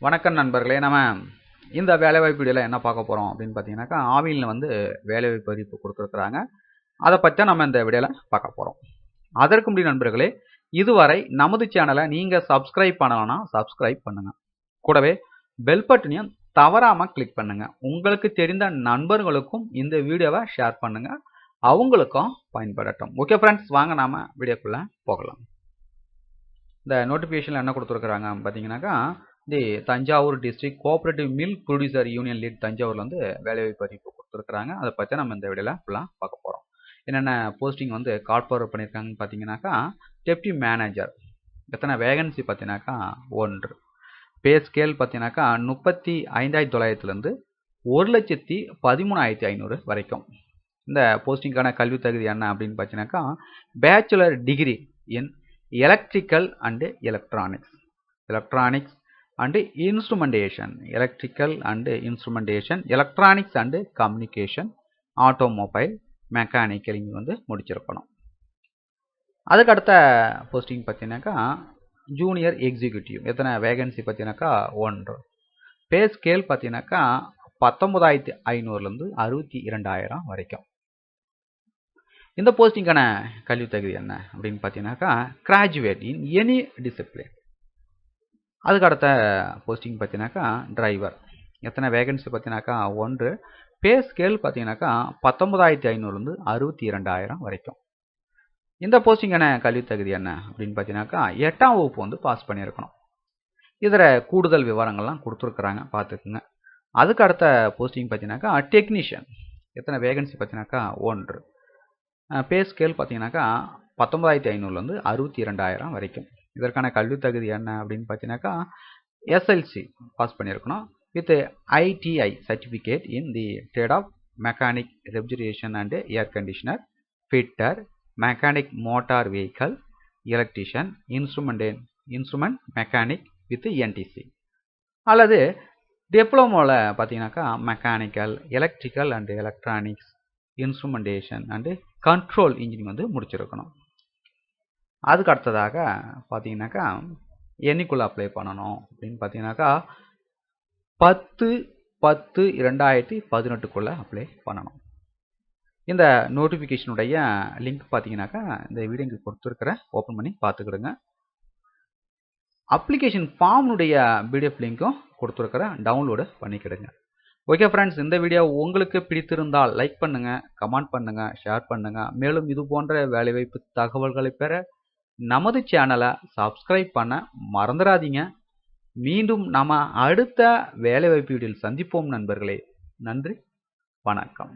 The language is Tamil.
வணக்கம் நண்பர்களே. நம்ம இந்த வேலைவாய்ப்பு வீடியோவில் என்ன பார்க்க போகிறோம் அப்படின்னு பார்த்தீங்கன்னாக்கா, ஆவினில் வந்து வேலைவாய்ப்பு அறிவிப்பு கொடுத்துருக்குறாங்க. அதை பற்றி நம்ம இந்த வீடியோவில் பார்க்க போகிறோம். அதற்கு முன்னாடி நண்பர்களே, இதுவரை நமது சேனலை நீங்கள் சப்ஸ்கிரைப் பண்ணலைன்னா சப்ஸ்கிரைப் பண்ணுங்கள். கூடவே பெல் பட்டனையும் தவறாமல் கிளிக் பண்ணுங்கள். உங்களுக்கு தெரிந்த நண்பர்களுக்கும் இந்த வீடியோவை ஷேர் பண்ணுங்கள். அவங்களுக்கும் பயன்படட்டும். ஓகே ஃப்ரெண்ட்ஸ், வாங்க நாம் வீடியோக்குள்ளே போகலாம். இந்த நோட்டிஃபிகேஷனில் என்ன கொடுத்துருக்குறாங்க பார்த்தீங்கன்னாக்கா, the Thanjavur district cooperative milk producer union Ltd தஞ்சாவூரில் வந்து வேலைவாய்ப்பு அறிவிப்பு கொடுத்துருக்குறாங்க. அதை பற்றி நம்ம இந்த வீடியோவில் ஃபுல்லாக பார்க்க போகிறோம். என்னென்ன போஸ்டிங் வந்து கால் ஃபார்வர்ட் பண்ணியிருக்காங்கன்னு பார்த்தீங்கன்னாக்கா, டெப்டி மேனேஜர் எத்தனை வேகன்சி பார்த்தீங்கன்னாக்கா 1. பே ஸ்கேல் பார்த்தீங்கன்னாக்கா 35,900லேருந்து 1,13,500 வரைக்கும். இந்த போஸ்டிங்கான கல்வி தகுதி என்ன அப்படின்னு பார்த்தீங்கன்னாக்கா, bachelor degree in electrical and electronics and instrumentation, electronics and communication, automobile, mechanical இங்கே வந்து முடிச்சிருக்கணும். அதுக்கு அடுத்த போஸ்டிங் பார்த்தீங்கன்னாக்கா ஜூனியர் எக்ஸிக்யூட்டிவ் எத்தனை வேகன்சி பார்த்தீங்கன்னாக்கா 1. பே ஸ்கேல் பார்த்தீங்கன்னாக்கா 19,500லேருந்து 62,000 வரைக்கும். இந்த போஸ்டிங்கான கல்வி தகுதி என்ன அப்படின்னு பார்த்தீங்கன்னாக்கா, கிராஜுவேட் இன் எனி டிசிப்ளின். அதுக்கு அடுத்த போஸ்டிங் பார்த்தீங்கன்னாக்கா டிரைவர் எத்தனை வேகன்சி பார்த்தீங்கன்னாக்கா 1. பே ஸ்கேல் பார்த்தீங்கன்னாக்கா 19,500லேருந்து 62,000 வரைக்கும். இந்த போஸ்டிங்கான கல்வி தகுதி என்ன அப்படின்னு பார்த்தீங்கன்னாக்கா 8ஆம் வகுப்பு வந்து பாஸ் பண்ணியிருக்கணும். இதில் கூடுதல் விவரங்கள்லாம் கொடுத்துருக்குறாங்க, பார்த்துக்குங்க. அதுக்கு அடுத்த போஸ்டிங் பார்த்தீங்கன்னாக்கா டெக்னீஷியன் எத்தனை வேகன்சி பார்த்தீங்கன்னாக்கா 1. பே ஸ்கேல் பார்த்தீங்கன்னாக்கா 19,500லேருந்து 62,000 வரைக்கும். இதற்கான கல்வி தகுதி என்ன அப்படின்னு பார்த்தீங்கன்னாக்கா எஸ்எல்சி பாஸ் பண்ணியிருக்கணும் with ITI certificate in the trade of mechanic, refrigeration and air conditioner, fitter, mechanic motor vehicle, electrician, instrument mechanic with NTC. அல்லது டிப்ளமோவில் பார்த்தீங்கன்னாக்கா mechanical, electrical and electronics, instrumentation and control engineering வந்து முடிச்சிருக்கணும். அதுக்கு அடுத்ததாக பார்த்தீங்கன்னாக்கா என்னைக்குள்ளே அப்ளை பண்ணணும் அப்படின்னு பார்த்தீங்கன்னாக்கா 10/10/2018 அப்ளை பண்ணணும். இந்த நோட்டிஃபிகேஷனுடைய லிங்க் பார்த்தீங்கன்னாக்கா இந்த வீடியோ இங்கே கொடுத்துருக்குறேன், ஓப்பன் பண்ணி பார்த்துக்கிடுங்க. அப்ளிகேஷன் ஃபார்முடைய பிடிஎஃப் லிங்க்கும் கொடுத்துருக்குறேன், டவுன்லோடு பண்ணிக்கிடுங்க. ஓகே ஃப்ரெண்ட்ஸ், இந்த வீடியோ உங்களுக்கு பிடித்திருந்தால் லைக் பண்ணுங்கள், கமெண்ட் பண்ணுங்கள், ஷேர் பண்ணுங்கள். மேலும் இது போன்ற வேலைவாய்ப்பு தகவல்களை பெற நமது சேனலை சப்ஸ்கிரைப் பண்ண மறந்துடாதீங்க. மீண்டும் நம்ம அடுத்த வேலைவாய்ப்பு வீடியோவில் சந்திப்போம் நண்பர்களே. நன்றி, வணக்கம்.